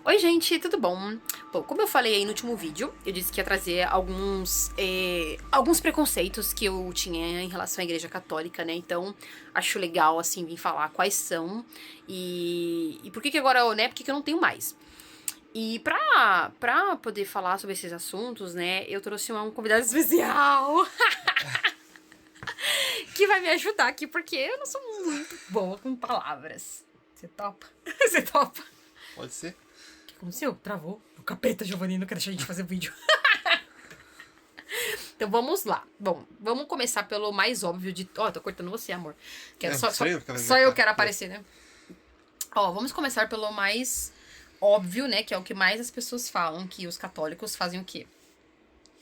Oi gente, tudo bom? Bom, como eu falei aí no último vídeo, eu disse que ia trazer alguns preconceitos que eu tinha em relação à Igreja Católica, né? Então, acho legal, assim, vir falar quais são e por que agora, né? Por que eu não tenho mais? E pra poder falar sobre esses assuntos, né, eu trouxe um convidado especial que vai me ajudar aqui, porque eu não sou muito boa com palavras. Você topa? Você topa? Pode ser. O que aconteceu? Travou. O capeta, Giovanni, não quer deixar a gente fazer o vídeo. Então vamos lá. Bom, vamos começar pelo mais óbvio de... Ó, tô cortando você, amor. Só eu quero aparecer, né? Ó, vamos começar pelo mais óbvio, né? Que é o que mais as pessoas falam, que os católicos fazem o quê?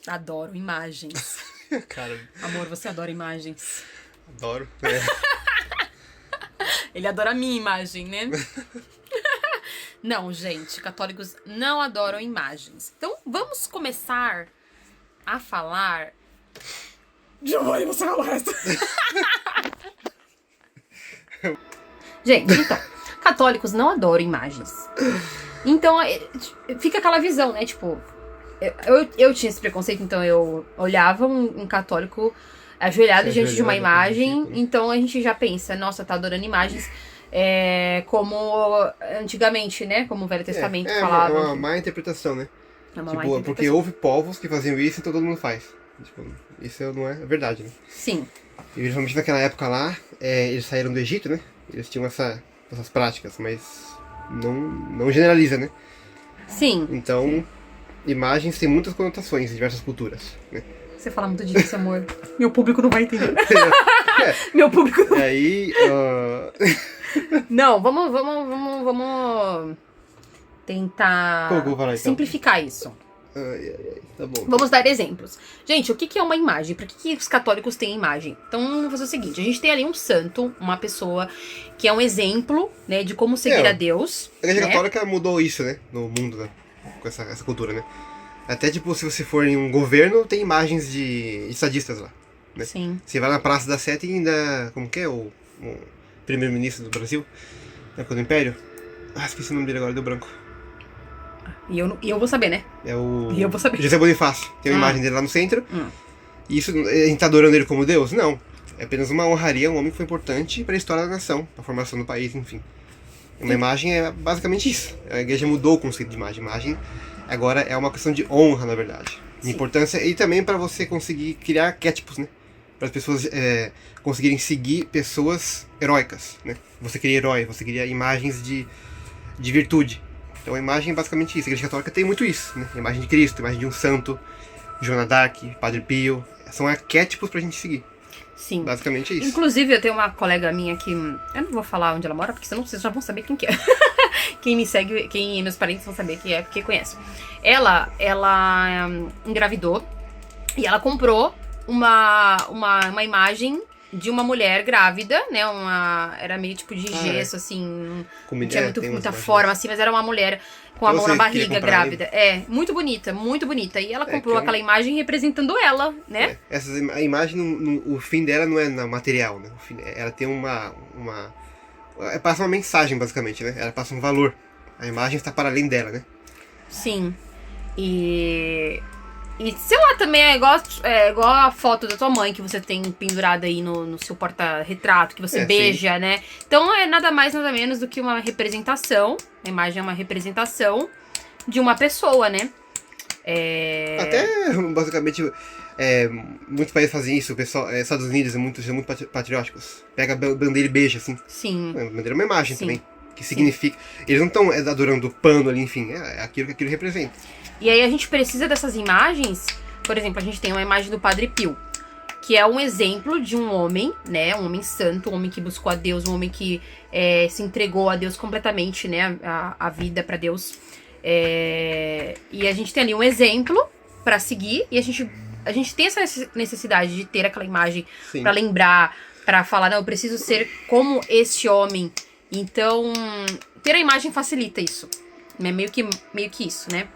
Adoram imagens. Cara, Amor, você adora imagens. adoro. Ele adora a minha imagem, né? Não, gente, católicos não adoram imagens. Então, vamos começar a falar... Giovanni, você fala o resto. Gente, então, católicos não adoram imagens. Então, fica aquela visão, né? Tipo, eu tinha esse preconceito, então eu olhava um católico ajoelhado diante de uma imagem, então a gente já pensa, nossa, tá adorando imagens. Como antigamente, né? Como o Velho Testamento falava. É uma má interpretação, né? É uma tipo, má interpretação. porque houve povos que faziam isso e todo mundo faz. Tipo, isso não é verdade, né? Sim. E principalmente naquela época lá, eles saíram do Egito, né? Eles tinham essas práticas, mas não generaliza, né? Sim. Então, imagens têm muitas conotações em diversas culturas, né? Você fala muito disso, amor. Meu público não vai entender. Meu público não... E aí... Não, vamos tentar Como que eu vou falar, então? simplificar isso. Tá bom. Vamos dar exemplos. Gente, o que é uma imagem? Por que os católicos têm imagem? Então, vamos fazer o seguinte. A gente tem ali um santo, uma pessoa que é um exemplo, né, de como seguir a Deus. A Igreja né? Católica mudou isso, né? No mundo, né? Com essa cultura, né? Até, tipo, se você for em um governo, tem imagens de estadistas lá, né? Sim. Você vai na Praça da Sé e ainda... Como que é? O primeiro-ministro do Brasil? Na época do Império? Esqueci o nome dele agora, deu branco. E eu vou saber, né? É o... E eu vou saber. José Bonifácio. Tem uma imagem dele lá no centro. E isso, a gente tá adorando ele como Deus? Não. É apenas uma honraria, um homem que foi importante para a história da nação, para a formação do país, enfim. Uma imagem é basicamente isso. A igreja mudou o conceito de imagem. Imagem agora é uma questão de honra, na verdade. De importância e também para você conseguir criar arquétipos, né? Para as pessoas conseguirem seguir pessoas heróicas, né? Você cria herói, você cria imagens de virtude. Então a imagem é basicamente isso. A Igreja Católica tem muito isso, né? A imagem de Cristo, a imagem de um santo, Joana d'Arc, Padre Pio. São arquétipos pra gente seguir. Sim. Basicamente é isso. Inclusive, eu tenho uma colega minha que... Eu não vou falar onde ela mora, porque senão vocês já vão saber quem que é. Quem me segue, meus parentes vão saber quem é, porque conhece. Ela engravidou e ela comprou uma imagem de uma mulher grávida, né? Era meio tipo de gesso, assim. Não tinha muita forma, assim, mas era uma mulher com a mão na barriga, grávida. Muito bonita, muito bonita. E ela comprou aquela imagem representando ela, né? A imagem, o fim dela não é no material, né? Ela tem passa uma mensagem, basicamente, né? Ela passa um valor. A imagem está para além dela, né? Sim. E sei lá, também é igual a foto da tua mãe que você tem pendurada aí no seu porta-retrato, que você beija, sim. né? Então é nada mais, nada menos do que uma representação. A imagem é uma representação de uma pessoa, né? Até, basicamente, muitos países fazem isso. O pessoal, Estados Unidos são muito patrióticos. Pega a bandeira e beija, assim. Sim. A bandeira é uma imagem também. Que significa... Eles não estão adorando o pano ali, enfim. É aquilo que aquilo representa. E aí a gente precisa dessas imagens. Por exemplo, a gente tem uma imagem do Padre Pio, que é um exemplo de um homem, né? Um homem santo, um homem que buscou a Deus, um homem que se entregou a Deus completamente, né? A vida para Deus. E a gente tem ali um exemplo para seguir. E a gente tem essa necessidade de ter aquela imagem para lembrar, para falar, não, eu preciso ser como este homem. Então, ter a imagem facilita isso. É meio que isso, né?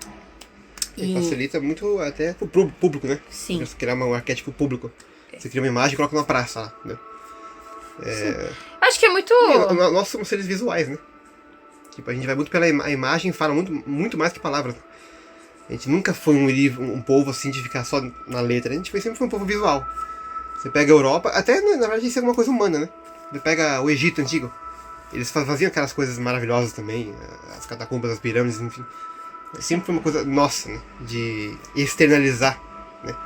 E facilita muito até pro público, né? Sim. Você criar um arquétipo público. Você cria uma imagem e coloca numa praça lá, né? Acho que é muito... Nós somos seres visuais, né? Tipo, a gente vai muito pela a imagem, fala muito mais que palavras. A gente nunca foi um povo assim de ficar só na letra. A gente sempre foi um povo visual. Você pega a Europa, até na verdade isso é alguma coisa humana, né? Você pega o Egito antigo. Eles faziam aquelas coisas maravilhosas também, as catacumbas, as pirâmides, enfim. Sempre foi uma coisa nossa, né? De externalizar, né?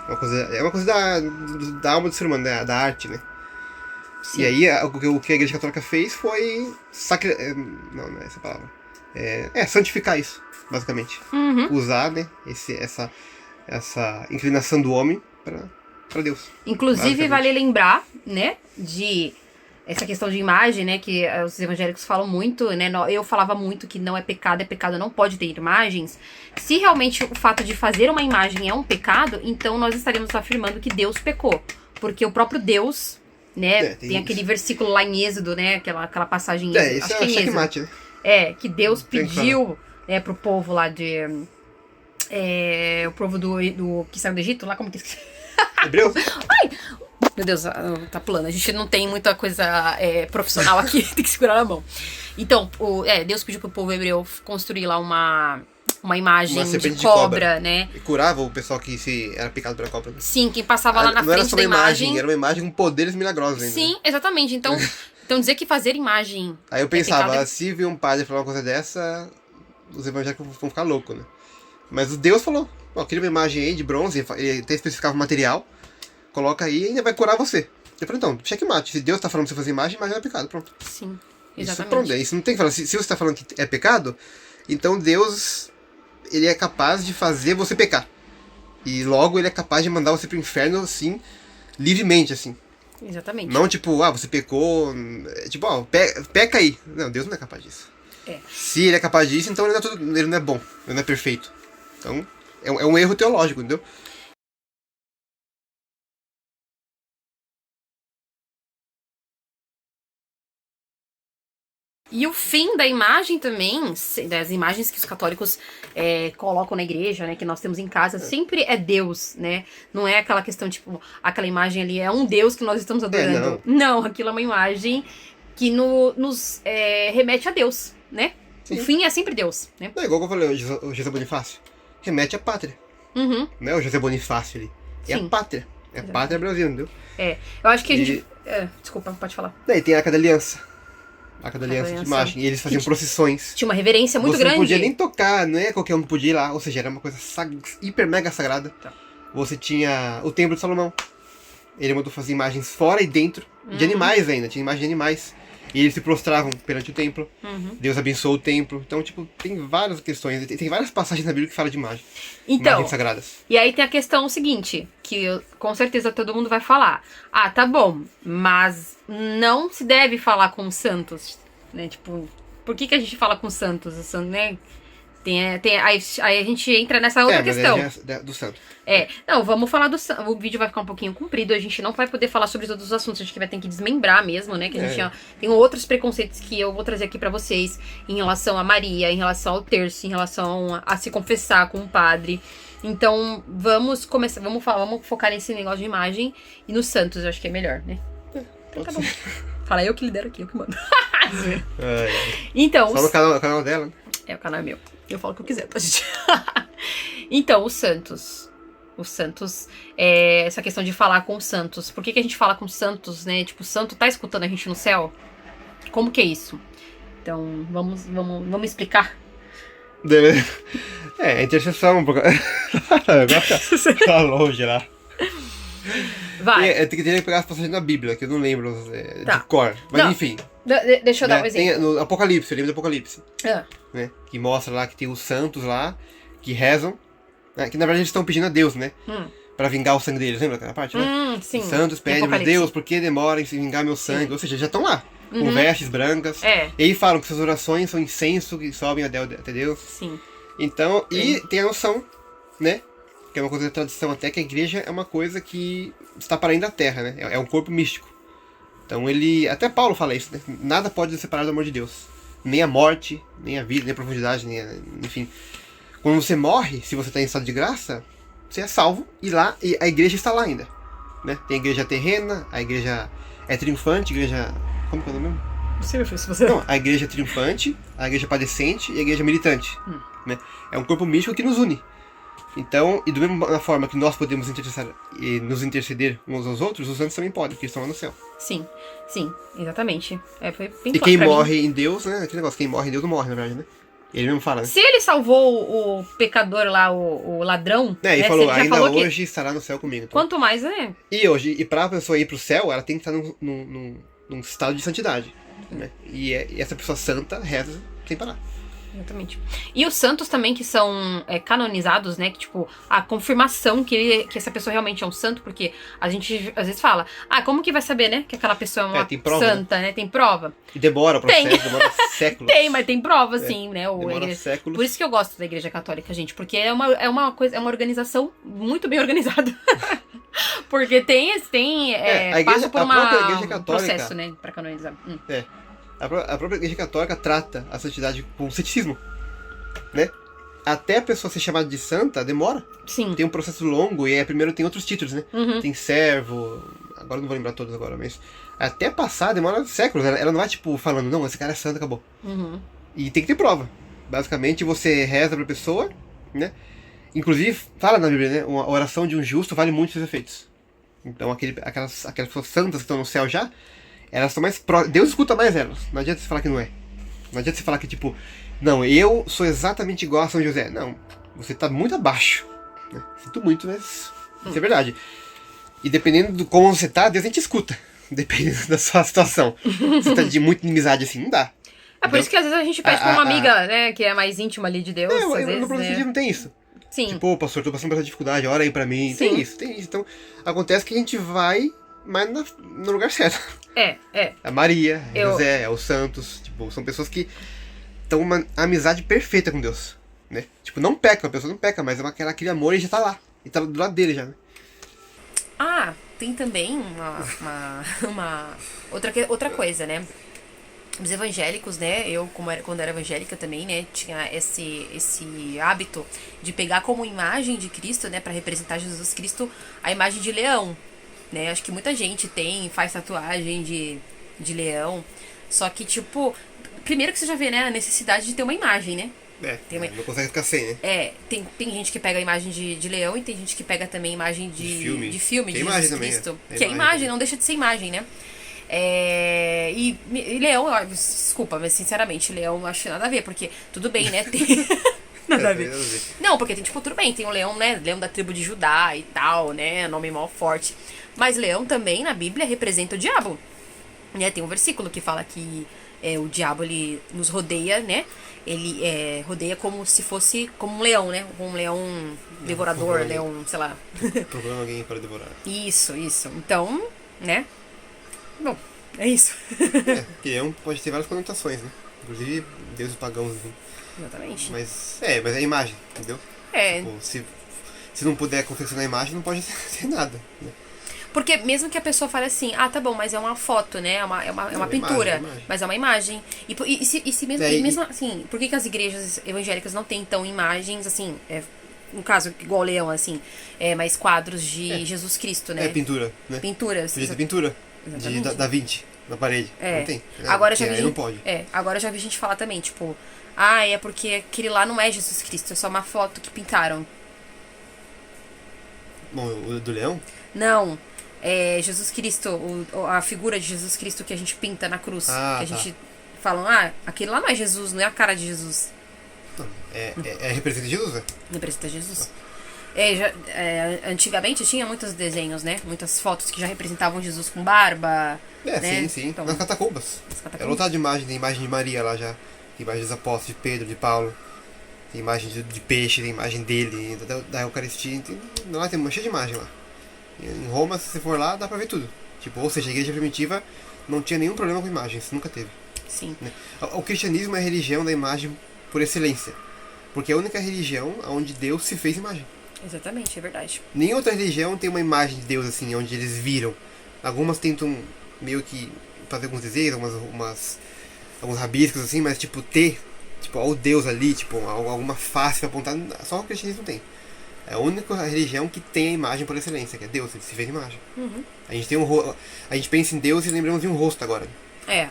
É uma coisa da alma do ser humano, né? Da arte, né? Sim. E aí o que a Igreja Católica fez foi não é essa palavra. Santificar isso, basicamente. Usar, né? Essa inclinação do homem para Deus. Inclusive, vale lembrar, né? De essa questão de imagem, né? Que os evangélicos falam muito, né? Eu falava muito que não é pecado, não pode ter imagens. Se realmente o fato de fazer uma imagem é um pecado, então nós estaríamos afirmando que Deus pecou. Porque o próprio Deus, né? Tem aquele versículo lá em Êxodo, né? Aquela passagem em Êxodo. Isso é checkmate, né? Que Deus pediu, né, pro povo lá de... o povo do que saiu do Egito, lá como que... Hebreus? Ai! Meu Deus, tá pulando. A gente não tem muita coisa profissional aqui, tem que segurar na mão. Então, Deus pediu pro povo hebreu construir lá uma imagem de cobra, né? E curava o pessoal que era picado pela cobra. Sim, quem passava lá na frente da imagem... Não era só uma imagem, era uma imagem com poderes milagrosos ainda. Sim, exatamente. Então dizer que fazer imagem... Aí eu pensava, se vir um padre falar uma coisa dessa, os evangélicos vão ficar loucos, né? Mas o Deus falou, cria uma imagem aí de bronze, ele até especificava o material, coloca aí e ainda vai curar você. Eu falei, então, checkmate. Se Deus tá falando pra você fazer imagem não é pecado, pronto. Sim, exatamente. Isso não tem que falar. Se você tá falando que é pecado, então Deus, ele é capaz de fazer você pecar. E logo ele é capaz de mandar você pro inferno, assim, livremente, assim. Exatamente. Não tipo, você pecou, tipo, peca aí. Não, Deus não é capaz disso. Se ele é capaz disso, então ele não é bom, ele não é perfeito. Então, é um erro teológico, entendeu? E o fim da imagem também, das imagens que os católicos colocam na igreja, né, que nós temos em casa, sempre é Deus, né? Não é aquela questão, tipo, aquela imagem ali é um Deus que nós estamos adorando. Não, aquilo é uma imagem que nos remete a Deus, né? Sim. O fim é sempre Deus, né? É igual que eu falei, o José Bonifácio. Remete à pátria. Não é o José Bonifácio ali. É a pátria. É a pátria Brasil, entendeu? Eu acho que a gente... desculpa, pode falar. Daí tem a Arca da Aliança. Arca da Aliança de imagem. E eles faziam procissões. Tinha uma reverência muito grande. Você não podia nem tocar, não é qualquer um podia ir lá. Ou seja, era uma coisa hiper mega sagrada. Tá. Você tinha o Templo de Salomão. Ele mandou fazer imagens fora e dentro. De animais ainda, tinha imagem de animais. E eles se prostravam perante o templo. Deus abençoou o templo. Então, tipo, tem várias questões. Tem várias passagens na Bíblia que falam de imagem. Imagens sagradas. E aí tem a questão seguinte, que com certeza todo mundo vai falar. Tá bom, mas não se deve falar com santos, né? Tipo, por que a gente fala com santos, né? Aí a gente entra nessa outra questão. Do santo. Não, vamos falar do santo. O vídeo vai ficar um pouquinho comprido, a gente não vai poder falar sobre todos os assuntos, a gente vai ter que desmembrar mesmo, né? Que a gente tem outros preconceitos que eu vou trazer aqui pra vocês em relação a Maria, em relação ao terço, em relação a se confessar com o padre. Então, vamos começar, vamos focar nesse negócio de imagem e nos santos, eu acho que é melhor, né? Então tá bom. Fala eu que lidero aqui, eu que mando. Então, só no canal dela. O canal é meu. Eu falo o que eu quiser, tá, gente? Então, os santos. Os santos, essa questão de falar com os santos. Por que a gente fala com os santos, né? Tipo, o santo tá escutando a gente no céu? Como que é isso? Então, vamos explicar. Intercessão. Tá longe lá. Vai. Tem que pegar as passagens da Bíblia, que eu não lembro de cor. Mas enfim. Deixa eu dar um exemplo. Tem no Apocalipse, eu lembro do Apocalipse. Né, que mostra lá que tem os santos lá, que rezam. Né, que na verdade eles estão pedindo a Deus, né? Pra vingar o sangue deles. Lembra aquela parte, né? Sim. Os santos pedem, meu Deus, por que demora em se vingar meu sangue? Ou seja, já estão lá. Com vestes brancas. E aí falam que suas orações são incenso que sobem até Deus. Sim. Então, e tem a noção, né? Que é uma coisa da tradição até, que a igreja é uma coisa que está para além da terra, né? É um corpo místico. Então até Paulo fala isso, né? Nada pode nos separar do amor de Deus. Nem a morte, nem a vida, nem a profundidade, enfim. Quando você morre, se você está em estado de graça, você é salvo e a igreja está lá ainda. Né? Tem a igreja terrena, a igreja triunfante, a igreja... Como que é o nome mesmo? impossível isso você. Não, a igreja triunfante, a igreja padecente e a igreja militante. Né? É um corpo místico que nos une. Então, e da mesma forma que nós podemos nos interceder uns aos outros, os santos também podem, porque estão lá no céu. Sim, exatamente. Foi bem E quem claro pra morre em Deus, né? Aquele negócio, quem morre em Deus não morre, na verdade, né? Ele mesmo fala, né? Se ele salvou o pecador lá, o ladrão, É, e né, falou, se ele já ainda falou hoje estará no céu comigo. Então. Quanto mais, né? E pra pessoa ir pro céu, ela tem que estar num estado de santidade. Né? E essa pessoa santa reza sem parar. Exatamente. E os santos também que são canonizados, né? Que, tipo, a confirmação que essa pessoa realmente é um santo, porque a gente às vezes fala, como que vai saber, né? Que aquela pessoa é uma tem prova, santa, né? Tem prova. E demora o processo, demora séculos. Tem, mas tem prova, sim, né? Demora séculos. Por isso que eu gosto da Igreja Católica, gente, porque é uma organização muito bem organizada. Porque passa por a própria Igreja Católica, processo, né? Pra canonizar. A própria Igreja Católica trata a santidade com ceticismo, né? Até a pessoa ser chamada de santa, demora. Sim. Tem um processo longo e primeiro tem outros títulos, né? Uhum. Tem servo, agora não vou lembrar todos agora, mas até passar demora séculos. Ela não vai, tipo, falando, não, esse cara é santo, acabou. Uhum. E tem que ter prova. Basicamente, você reza pra pessoa, né? Inclusive, fala na Bíblia, né? A oração de um justo vale muitos efeitos. Então, aquelas pessoas santas que estão no céu já, elas estão mais próximas. Deus escuta mais elas. Não adianta você falar que não é. Não adianta você falar que, tipo, não, eu sou exatamente igual a São José. Não, você tá muito abaixo. Né? Sinto muito, mas isso é verdade. E dependendo do como você tá, Deus a gente escuta. Dependendo da sua situação. Você tá de muita inimizade assim, não dá. Por isso que às vezes a gente pede pra uma amiga, né, que é mais íntima ali de Deus. Às vezes, no processo não tem isso. Sim. Tipo, pastor, tô passando por essa dificuldade, ora aí pra mim. Sim. Tem isso. Então, acontece que a gente vai, mas no lugar certo. A Maria, a José, os santos, tipo, são pessoas que estão uma amizade perfeita com Deus, né? Tipo, não peca, a pessoa não peca, mas aquele amor e já tá lá. E tá do lado dele já, né? Tem também outra coisa, né? Os evangélicos, né? Eu, quando era evangélica também, né? Tinha esse hábito de pegar como imagem de Cristo, né? Pra representar Jesus Cristo, a imagem de leão, né? Acho que muita gente faz tatuagem de leão. Só que, tipo, primeiro que você já vê, né? A necessidade de ter uma imagem, né? Não consegue ficar sem, né? Tem gente que pega a imagem de leão e tem gente que pega também a imagem de filme de imagem Jesus também, Cristo. é. Que é imagem, não deixa de ser imagem, né? E leão, desculpa, mas sinceramente, leão eu acho nada a ver, porque tudo bem, né? Tem... nada a ver. Não, porque tem, tipo, tudo bem, tem o leão, né? Leão da tribo de Judá e tal, né? Nome mó forte. Mas leão também, na Bíblia, representa o diabo. Né? Tem um versículo que fala que o diabo, ele nos rodeia, né? Ele rodeia como se fosse como um leão, né? Um leão devorador, leão, sei lá. Procurando alguém para devorar. Isso. Então, né? Bom, é isso. Leão pode ter várias conotações, né? Inclusive, deuses pagãos, assim. Exatamente. Mas é imagem, entendeu? Tipo, se não puder confeccionar a imagem, não pode ser nada, né? Porque mesmo que a pessoa fale assim, tá bom, mas é uma foto, né? É uma pintura, imagem. mas é uma imagem. E se mesmo assim, por que as igrejas evangélicas não têm então imagens, assim, no caso, igual o leão, assim, mais quadros de Jesus Cristo, né? Pintura, né? Pinturas. Podia ter pintura de Da Vinci na parede. Não tem. Agora já vi não pode. Agora já vi gente falar também, tipo, é porque aquele lá não é Jesus Cristo, é só uma foto que pintaram. Bom, o do leão? Não. Jesus Cristo, a figura de Jesus Cristo que a gente pinta na cruz. Que a gente fala, aquele lá não é Jesus, não é a cara de Jesus. Não, representa Jesus, né? Representa Jesus. Antigamente tinha muitos desenhos, né? Muitas fotos que já representavam Jesus com barba. Né? Sim. Então, nas catacumbas. É lotado de imagem, tem imagem de Maria lá já. Tem imagem dos apóstolos, de Pedro, de Paulo. Tem imagem de peixe, tem imagem dele, da Eucaristia. Lá tem uma cheia de imagem lá. Em Roma, se você for lá, dá pra ver tudo. Tipo, ou seja, a igreja primitiva não tinha nenhum problema com imagens, nunca teve. Sim. Né? O cristianismo é a religião da imagem por excelência. Porque é a única religião onde Deus se fez imagem. Exatamente, é verdade. Nenhuma outra religião tem uma imagem de Deus assim, onde eles viram. Algumas tentam meio que fazer alguns desenhos, alguns rabiscos assim, mas tipo, o Deus ali, tipo, alguma face pra apontar, só o cristianismo tem. É a única religião que tem a imagem por excelência, que é Deus, ele se fez imagem. Uhum. A gente pensa em Deus e lembramos de um rosto agora.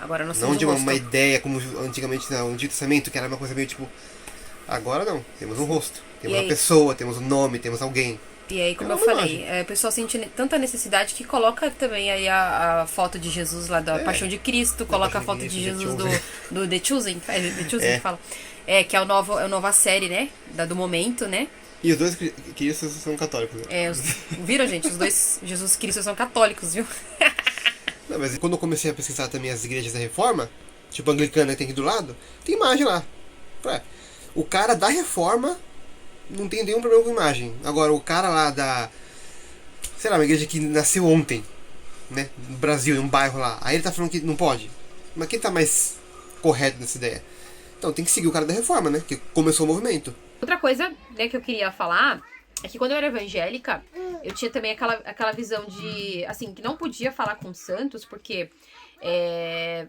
Agora nós Não temos de um uma, rosto. uma ideia como antigamente no Antigo Testamento, que era uma coisa meio tipo. Agora não, temos um rosto, temos E uma aí? pessoa, temos um nome, temos alguém. E aí, como É eu uma falei, imagem. o pessoal sente tanta necessidade que coloca também aí a foto de Jesus lá da Paixão de Cristo, coloca a Paixão foto de de Cristo, Jesus The Chosen. do The Chosen, The Chosen É. que fala. Que é a nova série, né? Do momento, né? E os dois cristos são católicos, né? Viram, gente? Os dois Jesus Cristo são católicos, viu? Não, mas quando eu comecei a pesquisar também as igrejas da Reforma, tipo a anglicana que tem aqui do lado, tem imagem lá. Ué, o cara da Reforma não tem nenhum problema com imagem. Agora, o cara lá da... Sei lá, uma igreja que nasceu ontem, né? No Brasil, em um bairro lá. Aí ele tá falando que não pode. Mas quem tá mais correto nessa ideia? Então tem que seguir o cara da Reforma, né? Que começou o movimento. Outra coisa, né, que eu queria falar é que quando eu era evangélica, eu tinha também aquela visão de, assim, que não podia falar com santos, porque né,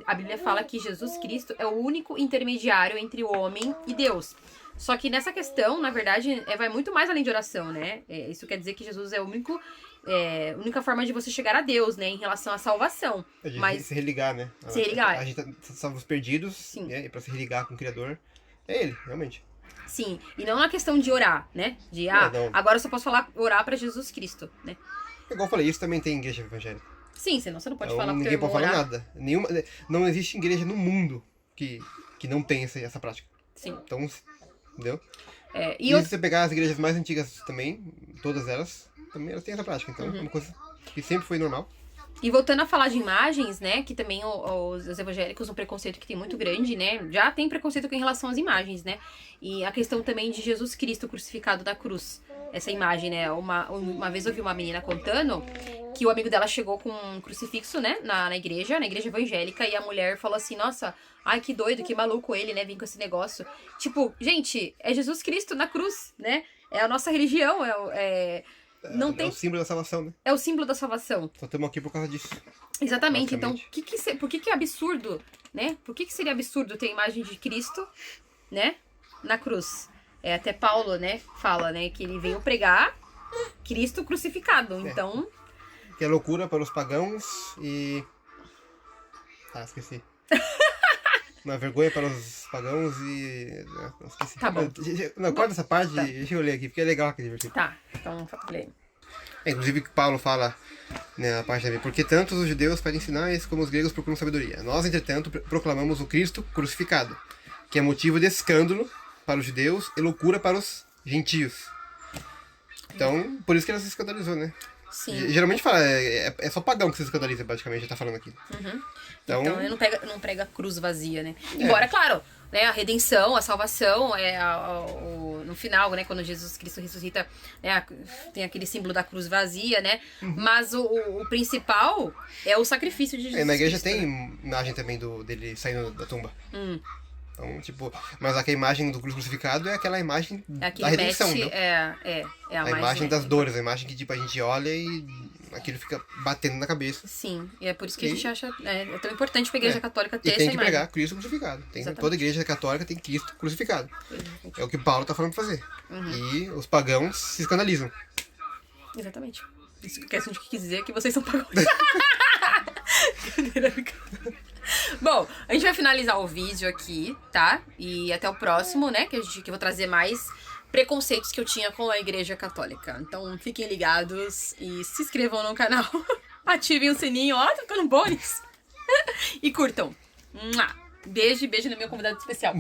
a Bíblia fala que Jesus Cristo é o único intermediário entre o homem e Deus. Só que nessa questão, na verdade, vai muito mais além de oração, né? Isso quer dizer que Jesus é a única forma de você chegar a Deus, né? Em relação à salvação. A gente Mas se religar, né? Se religar. A gente estava perdidos, Sim. né? E pra se religar com o Criador, é ele, realmente. sim, e não na questão de orar, né? De, não. agora eu só posso orar pra Jesus Cristo, né? Igual eu falei, isso também tem em igreja evangélica. Sim, senão você não pode Então, falar pro teu ninguém irmão pode falar orar. nada. Não existe igreja no mundo que não tem essa prática. Sim. Então, entendeu? E E eu, se você pegar as igrejas mais antigas também, todas elas, também elas têm essa prática. Então, é uma coisa que sempre foi normal. E voltando a falar de imagens, né, que também os evangélicos, um preconceito que tem muito grande, né, já tem preconceito com relação às imagens, né, e a questão também de Jesus Cristo crucificado na cruz, essa imagem, né, uma vez eu vi uma menina contando que o amigo dela chegou com um crucifixo, né, na igreja evangélica, e a mulher falou assim, nossa, ai, que doido, que maluco ele, né, vir com esse negócio. Tipo, gente, é Jesus Cristo na cruz, né, é a nossa religião, não É tem... o símbolo da salvação, né? É o símbolo da salvação. Só estamos aqui por causa disso. Exatamente, então, Basicamente. por que é absurdo, né? Por que seria absurdo ter a imagem de Cristo, né, na cruz? Até Paulo, né, fala, né, que ele veio pregar Cristo crucificado, então... Que é loucura para os pagãos e... esqueci. Uma vergonha para os pagãos e... Não, esqueci. Tá bom. Não, corta essa parte, deixa eu ler aqui, porque é legal aquele versículo. Tá, então, falei. Inclusive Paulo fala, né, a parte da Bíblia, porque tanto os judeus pedem sinais como os gregos procuram sabedoria. Nós, entretanto, proclamamos o Cristo crucificado, que é motivo de escândalo para os judeus e loucura para os gentios. Então, por isso que ela se escandalizou, né? Sim. Geralmente fala, é só pagão que se escandaliza, basicamente, já tá falando aqui. Então ele não prega a cruz vazia, né? Embora, claro, né, a redenção, a salvação, no final, né, quando Jesus Cristo ressuscita, né, tem aquele símbolo da cruz vazia, né? Mas o principal é o sacrifício de Jesus Na igreja Cristo, tem né? imagem também dele saindo da tumba. Então, tipo, mas aqui a imagem do crucificado é aquela imagem da redenção, match, né? a A mais, imagem né? das dores, a imagem que tipo, a gente olha e aquilo fica batendo na cabeça. Sim, e é por isso que a gente acha tão importante pra igreja católica ter E essa tem que imagem. pregar Cristo crucificado. Exatamente. Toda igreja católica tem Cristo crucificado. É o que Paulo tá falando pra fazer. E os pagãos se escandalizam. Exatamente. Isso que a gente quis dizer que vocês são pagãos. Bom, a gente vai finalizar o vídeo aqui, tá? E até o próximo, né? Que eu vou trazer mais preconceitos que eu tinha com a igreja católica. Então fiquem ligados e se inscrevam no canal. Ativem o sininho, ó, tá ficando bom isso. E curtam. Beijo e beijo no meu convidado especial.